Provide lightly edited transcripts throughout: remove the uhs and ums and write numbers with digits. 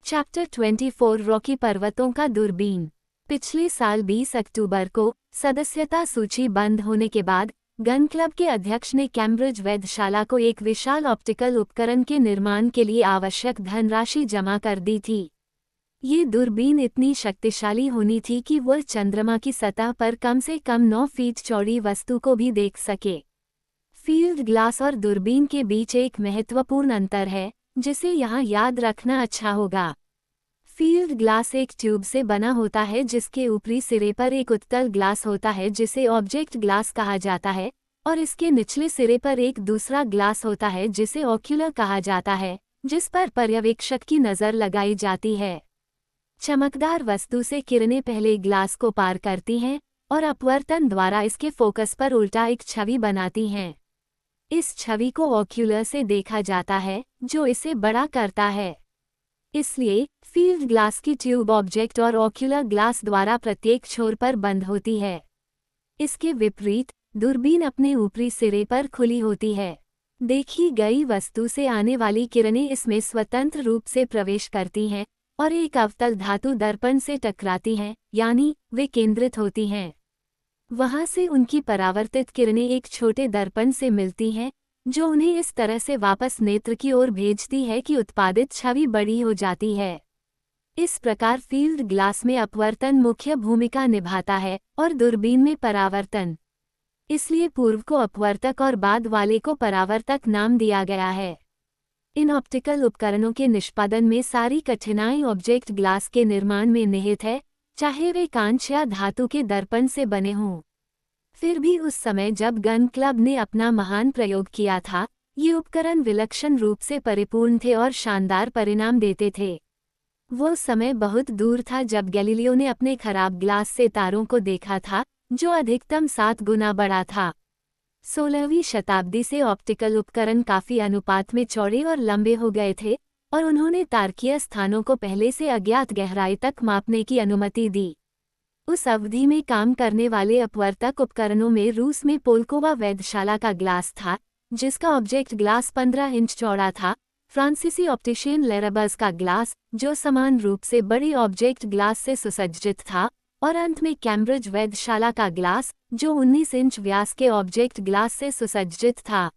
Chapter 24 Rocky पर्वतों का दूरबीन। पिछले साल 20 अक्टूबर को सदस्यता सूची बंद होने के बाद गन क्लब के अध्यक्ष ने कैम्ब्रिज वेधशाला को एक विशाल ऑप्टिकल उपकरण के निर्माण के लिए आवश्यक धनराशि जमा कर दी थी। ये दूरबीन इतनी शक्तिशाली होनी थी कि वह चंद्रमा की सतह पर कम से कम 9 फीट चौड़ी वस्तु को भी देख सके। फील्ड ग्लास और दूरबीन के बीच एक महत्वपूर्ण अंतर है जिसे यहाँ याद रखना अच्छा होगा। फील्ड ग्लास एक ट्यूब से बना होता है जिसके ऊपरी सिरे पर एक उत्तल ग्लास होता है जिसे ऑब्जेक्ट ग्लास कहा जाता है, और इसके निचले सिरे पर एक दूसरा ग्लास होता है जिसे ऑक्यूलर कहा जाता है, जिस पर पर्यवेक्षक की नज़र लगाई जाती है। चमकदार वस्तु से किरणें पहले ग्लास को पार करती हैं और अपवर्तन द्वारा इसके फोकस पर उल्टा एक छवि बनाती हैं। इस छवि को ऑक्यूलर से देखा जाता है जो इसे बड़ा करता है। इसलिए फील्ड ग्लास की ट्यूब ऑब्जेक्ट और ऑक्यूलर ग्लास द्वारा प्रत्येक छोर पर बंद होती है। इसके विपरीत दूरबीन अपने ऊपरी सिरे पर खुली होती है। देखी गई वस्तु से आने वाली किरणें इसमें स्वतंत्र रूप से प्रवेश करती हैं और एक अवतल धातु दर्पण से टकराती हैं, यानी वे केंद्रित होती हैं। वहां से उनकी परावर्तित किरणें एक छोटे दर्पण से मिलती हैं जो उन्हें इस तरह से वापस नेत्र की ओर भेजती है कि उत्पादित छवि बड़ी हो जाती है। इस प्रकार फील्ड ग्लास में अपवर्तन मुख्य भूमिका निभाता है और दूरबीन में परावर्तन। इसलिए पूर्व को अपवर्तक और बाद वाले को परावर्तक नाम दिया गया है। इन ऑप्टिकल उपकरणों के निष्पादन में सारी कठिनाई ऑब्जेक्ट ग्लास के निर्माण में निहित है, चाहे वे कांच या धातु के दर्पण से बने हों। फिर भी उस समय जब गन क्लब ने अपना महान प्रयोग किया था, ये उपकरण विलक्षण रूप से परिपूर्ण थे और शानदार परिणाम देते थे। वो समय बहुत दूर था जब गैलीलियो ने अपने खराब ग्लास से तारों को देखा था, जो अधिकतम 7 गुना बड़ा था। 16वीं शताब्दी से ऑप्टिकल उपकरण काफी अनुपात में चौड़े और लंबे हो गए थे और उन्होंने तारकीय स्थानों को पहले से अज्ञात गहराई तक मापने की अनुमति दी। उस अवधि में काम करने वाले अपवर्तक उपकरणों में रूस में पोल्कोवा वेधशाला का ग्लास था, जिसका ऑब्जेक्ट ग्लास 15 इंच चौड़ा था, फ्रांसीसी ऑप्टिशियन लेराबज का ग्लास, जो समान रूप से बड़ी ऑब्जेक्ट ग्लास से सुसज्जित था, और अंत में कैम्ब्रिज वेधशाला का ग्लास, जो 19 इंच व्यास के ऑब्जेक्ट ग्लास से सुसज्जित था।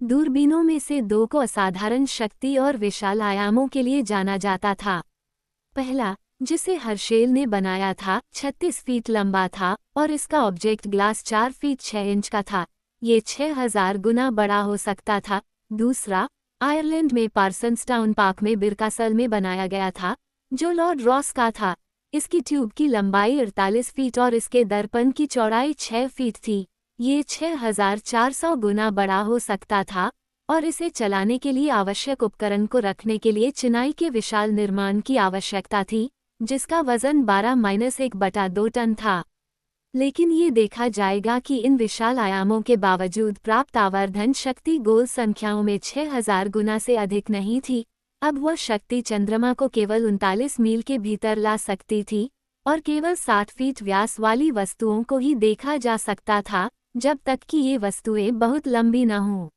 दूरबीनों में से 2 को असाधारण शक्ति और विशाल आयामों के लिए जाना जाता था। पहला, जिसे हर्शेल ने बनाया था, 36 फीट लंबा था और इसका ऑब्जेक्ट ग्लास 4 फीट 6 इंच का था। ये 6000 गुना बड़ा हो सकता था। दूसरा, आयरलैंड में पार्सन्सटाउन पार्क में बिरकासल में बनाया गया था, जो लॉर्ड रॉस का था। इसकी ट्यूब की लंबाई 48 फीट और इसके दर्पण की चौड़ाई 6 फीट थी। ये 6400 गुना बड़ा हो सकता था और इसे चलाने के लिए आवश्यक उपकरण को रखने के लिए चिनाई के विशाल निर्माण की आवश्यकता थी, जिसका वजन 12-1/2 टन था। लेकिन ये देखा जाएगा कि इन विशाल आयामों के बावजूद प्राप्त आवर्धन शक्ति गोल संख्याओं में 6000 गुना से अधिक नहीं थी। अब वह शक्ति चंद्रमा को केवल 39 मील के भीतर ला सकती थी और केवल 60 फीट व्यास वाली वस्तुओं को ही देखा जा सकता था, जब तक कि ये वस्तुएं बहुत लंबी न हों।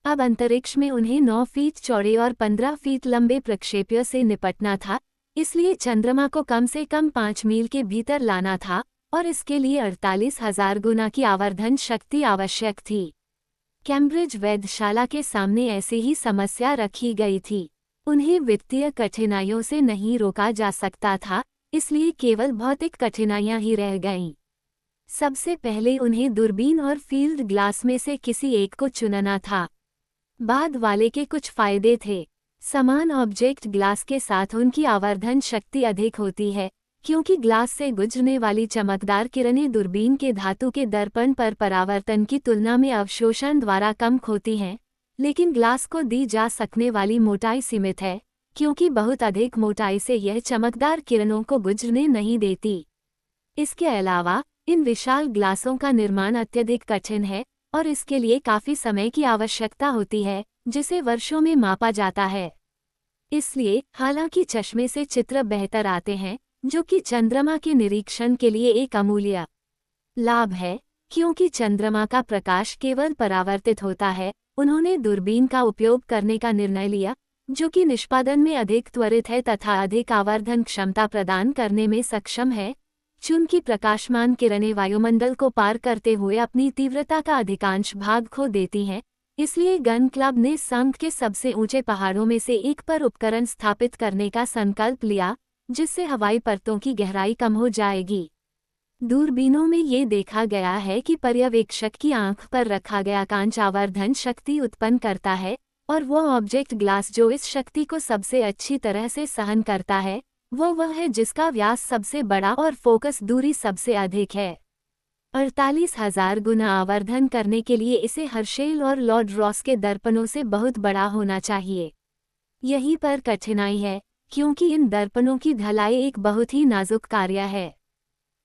अब अंतरिक्ष में उन्हें 9 फीट चौड़े और 15 फीट लंबे प्रक्षेप्य से निपटना था, इसलिए चंद्रमा को कम से कम 5 मील के भीतर लाना था और इसके लिए 48,000 गुना की आवर्धन शक्ति आवश्यक थी। कैम्ब्रिज वेधशाला के सामने ऐसी ही समस्या रखी गई थी। उन्हें वित्तीय कठिनाइयों से नहीं रोका जा सकता था, इसलिए केवल भौतिक कठिनाइयां ही रह गईं। सबसे पहले उन्हें दूरबीन और फील्ड ग्लास में से किसी एक को चुनना था। बाद वाले के कुछ फायदे थे। समान ऑब्जेक्ट ग्लास के साथ उनकी आवर्धन शक्ति अधिक होती है, क्योंकि ग्लास से गुजरने वाली चमकदार किरणें दूरबीन के धातु के दर्पण पर परावर्तन की तुलना में अवशोषण द्वारा कम खोती हैं। लेकिन ग्लास को दी जा सकने वाली मोटाई सीमित है, क्योंकि बहुत अधिक मोटाई से यह चमकदार किरणों को गुजरने नहीं देती। इसके अलावा इन विशाल ग्लासों का निर्माण अत्यधिक कठिन है और इसके लिए काफी समय की आवश्यकता होती है, जिसे वर्षों में मापा जाता है। इसलिए हालांकि चश्मे से चित्र बेहतर आते हैं, जो कि चंद्रमा के निरीक्षण के लिए एक अमूल्य लाभ है, क्योंकि चंद्रमा का प्रकाश केवल परावर्तित होता है, उन्होंने दूरबीन का उपयोग करने का निर्णय लिया, जो कि निष्पादन में अधिक त्वरित है तथा अधिक आवर्धन क्षमता प्रदान करने में सक्षम है। चूंकि प्रकाशमान किरणें वायुमंडल को पार करते हुए अपनी तीव्रता का अधिकांश भाग खो देती हैं, इसलिए गन क्लब ने संघ के सबसे ऊंचे पहाड़ों में से एक पर उपकरण स्थापित करने का संकल्प लिया, जिससे हवाई परतों की गहराई कम हो जाएगी। दूरबीनों में ये देखा गया है कि पर्यवेक्षक की आंख पर रखा गया कांच आवर्धन शक्ति उत्पन्न करता है, और वो ऑब्जेक्ट ग्लास जो इस शक्ति को सबसे अच्छी तरह से सहन करता है, वह है जिसका व्यास सबसे बड़ा और फोकस दूरी सबसे अधिक है। 48,000 गुना आवर्धन करने के लिए इसे हर्शेल और लॉर्ड रॉस के दर्पणों से बहुत बड़ा होना चाहिए। यहीं पर कठिनाई है, क्योंकि इन दर्पणों की ढलाई एक बहुत ही नाजुक कार्य है।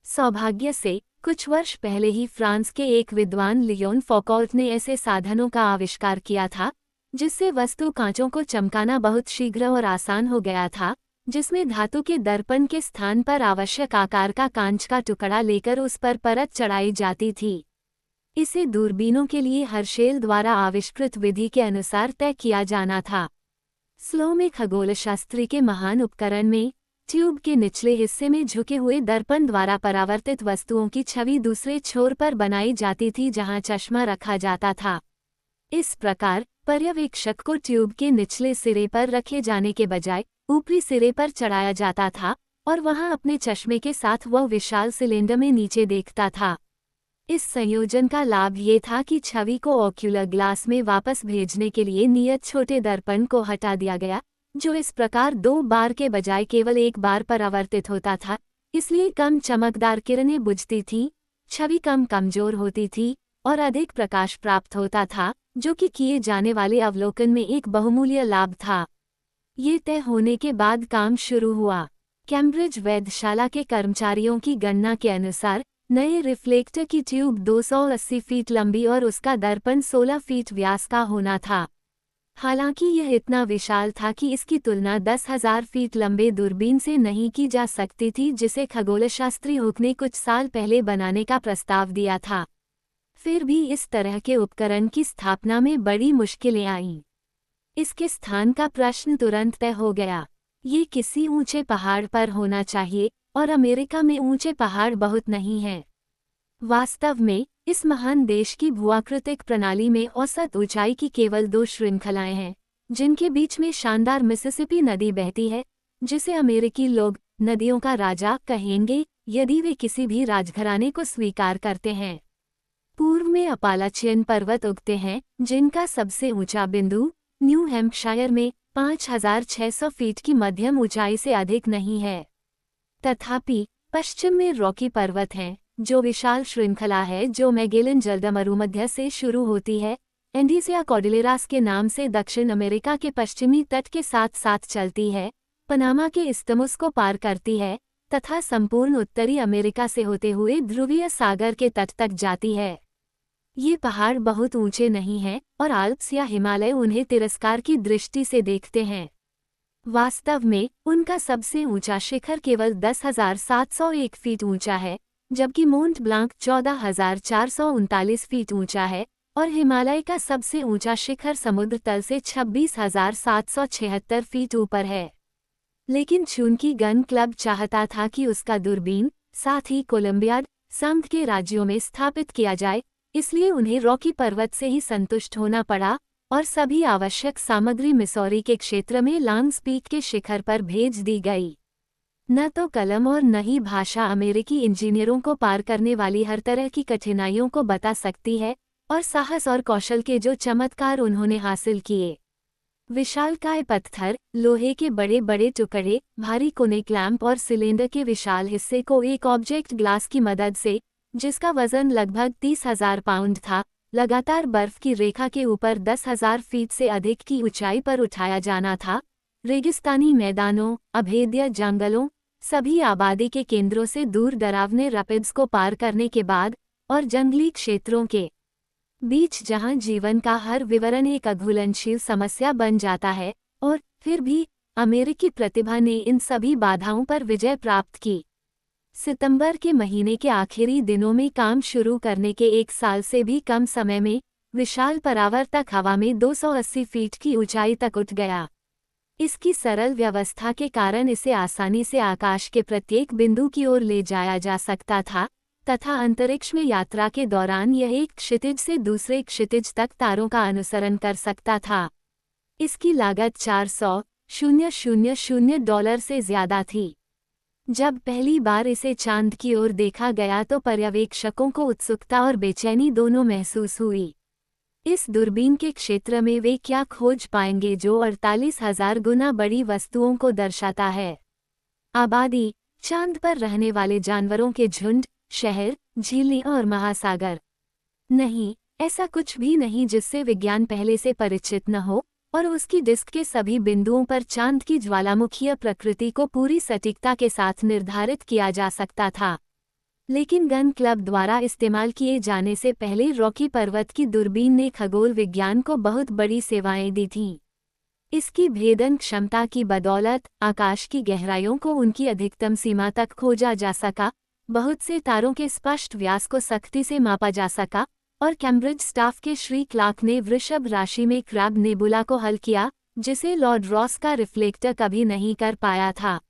सौभाग्य से कुछ वर्ष पहले ही फ्रांस के एक विद्वान लियोन फौकॉल्ट ने ऐसे साधनों का आविष्कार किया था, जिससे वस्तु कांचों को चमकाना बहुत शीघ्र और आसान हो गया था, जिसमें धातु के दर्पण के स्थान पर आवश्यक आकार का कांच का टुकड़ा लेकर उस पर परत चढ़ाई जाती थी। इसे दूरबीनों के लिए हर्शेल द्वारा आविष्कृत विधि के अनुसार तय किया जाना था। स्लो में खगोलशास्त्री के महान उपकरण में ट्यूब के निचले हिस्से में झुके हुए दर्पण द्वारा परावर्तित वस्तुओं की छवि दूसरे छोर पर बनाई जाती थी जहां चश्मा रखा जाता था। इस प्रकार पर्यवेक्षक को ट्यूब के निचले सिरे पर रखे जाने के बजाय ऊपरी सिरे पर चढ़ाया जाता था और वहां अपने चश्मे के साथ वह विशाल सिलेंडर में नीचे देखता था। इस संयोजन का लाभ ये था कि छवि को ऑक्यूलर ग्लास में वापस भेजने के लिए नियत छोटे दर्पण को हटा दिया गया, जो इस प्रकार 2 बार के बजाय केवल 1 बार परावर्तित होता था, इसलिए कम चमकदार किरणें बुझती थीं, छवि कम कमजोर होती थी और अधिक प्रकाश प्राप्त होता था, जो कि किए जाने वाले अवलोकन में एक बहुमूल्य लाभ था। ये तय होने के बाद काम शुरू हुआ। कैम्ब्रिज वेधशाला के कर्मचारियों की गणना के अनुसार नए रिफ्लेक्टर की ट्यूब 280 फीट लंबी और उसका दर्पण 16 फीट व्यास का होना था। हालांकि यह इतना विशाल था कि इसकी तुलना 10,000 फीट लंबे दूरबीन से नहीं की जा सकती थी, जिसे खगोलशास्त्री हुक ने कुछ साल पहले बनाने का प्रस्ताव दिया था। फिर भी इस तरह के उपकरण की स्थापना में बड़ी मुश्किलें आईं। इसके स्थान का प्रश्न तुरंत तय हो गया। ये किसी ऊंचे पहाड़ पर होना चाहिए और अमेरिका में ऊंचे पहाड़ बहुत नहीं हैं। वास्तव में इस महान देश की भूआकृतिक प्रणाली में औसत ऊंचाई की केवल 2 श्रृंखलाएं हैं, जिनके बीच में शानदार मिसिसिपी नदी बहती है, जिसे अमेरिकी लोग नदियों का राजा कहेंगे यदि वे किसी भी राजघराने को स्वीकार करते हैं। पूर्व में अपालाचियन पर्वत उगते हैं, जिनका सबसे ऊंचा बिंदु न्यू हैम्पशायर में 5,600 फीट की मध्यम ऊंचाई से अधिक नहीं है। तथापि पश्चिम में रॉकी पर्वत हैं, जो विशाल श्रृंखला है जो मैगेलन जलदमरुमध्य से शुरू होती है, एंडीसिया कॉर्डिलेरास के नाम से दक्षिण अमेरिका के पश्चिमी तट के साथ साथ चलती है, पनामा के इस्तमुस को पार करती है तथा संपूर्ण उत्तरी अमेरिका से होते हुए ध्रुवीय सागर के तट तक जाती है। ये पहाड़ बहुत ऊंचे नहीं हैं और आल्प्स या हिमालय उन्हें तिरस्कार की दृष्टि से देखते हैं। वास्तव में उनका सबसे ऊंचा शिखर केवल 10,701 फीट ऊंचा है, जबकि मोंट ब्लांक 14,439 फीट ऊंचा है और हिमालय का सबसे ऊंचा शिखर समुद्र तल से 26,776 फीट ऊपर है। लेकिन चूंकि गन क्लब चाहता था कि उसका दूरबीन साथ ही कोलंबियाड संघ के राज्यों में स्थापित किया जाए, इसलिए उन्हें रॉकी पर्वत से ही संतुष्ट होना पड़ा और सभी आवश्यक सामग्री मिसौरी के क्षेत्र में लॉन्ग्स पीक के शिखर पर भेज दी गई। न तो कलम और न ही भाषा अमेरिकी इंजीनियरों को पार करने वाली हर तरह की कठिनाइयों को बता सकती है, और साहस और कौशल के जो चमत्कार उन्होंने हासिल किए। विशालकाय पत्थर, लोहे के बड़े बड़े टुकड़े, भारी कोने क्लैंप और सिलेंडर के विशाल हिस्से को एक ऑब्जेक्ट ग्लास की मदद से, जिसका वजन लगभग 30,000 पाउंड था, लगातार बर्फ की रेखा के ऊपर 10,000 फीट से अधिक की ऊंचाई पर उठाया जाना था। रेगिस्तानी मैदानों, अभेद्य जंगलों, सभी आबादी के केंद्रों से दूर डरावने रैपिड्स को पार करने के बाद और जंगली क्षेत्रों के बीच जहां जीवन का हर विवरण एक अघुलनशील समस्या बन जाता है, और फिर भी अमेरिकी प्रतिभा ने इन सभी बाधाओं पर विजय प्राप्त की। सितंबर के महीने के आखिरी दिनों में काम शुरू करने के 1 साल से भी कम समय में विशाल परावर्तक हवा में 280 फीट की ऊंचाई तक उठ गया। इसकी सरल व्यवस्था के कारण इसे आसानी से आकाश के प्रत्येक बिंदु की ओर ले जाया जा सकता था तथा अंतरिक्ष में यात्रा के दौरान यह एक क्षितिज से दूसरे क्षितिज तक तारों का अनुसरण कर सकता था। इसकी लागत $400,000 से ज्यादा थी। जब पहली बार इसे चांद की ओर देखा गया तो पर्यवेक्षकों को उत्सुकता और बेचैनी दोनों महसूस हुई। इस दूरबीन के क्षेत्र में वे क्या खोज पाएंगे जो 48,000 गुना बड़ी वस्तुओं को दर्शाता है। आबादी, चांद पर रहने वाले जानवरों के झुंड, शहर, झीलें और महासागर। नहीं, ऐसा कुछ भी नहीं जिससे विज्ञान पहले से परिचित न हो, और उसकी डिस्क के सभी बिंदुओं पर चांद की ज्वालामुखीय प्रकृति को पूरी सटीकता के साथ निर्धारित किया जा सकता था। लेकिन गन क्लब द्वारा इस्तेमाल किए जाने से पहले रॉकी पर्वत की दूरबीन ने खगोल विज्ञान को बहुत बड़ी सेवाएं दी थीं। इसकी भेदन क्षमता की बदौलत आकाश की गहराइयों को उनकी अधिकतम सीमा तक खोजा जा सका, बहुत से तारों के स्पष्ट व्यास को सख्ती से मापा जा सका, और कैम्ब्रिज स्टाफ के श्री क्लार्क ने वृषभ राशि में क्रैब नेबुला को हल किया, जिसे लॉर्ड रॉस का रिफ्लेक्टर कभी नहीं कर पाया था।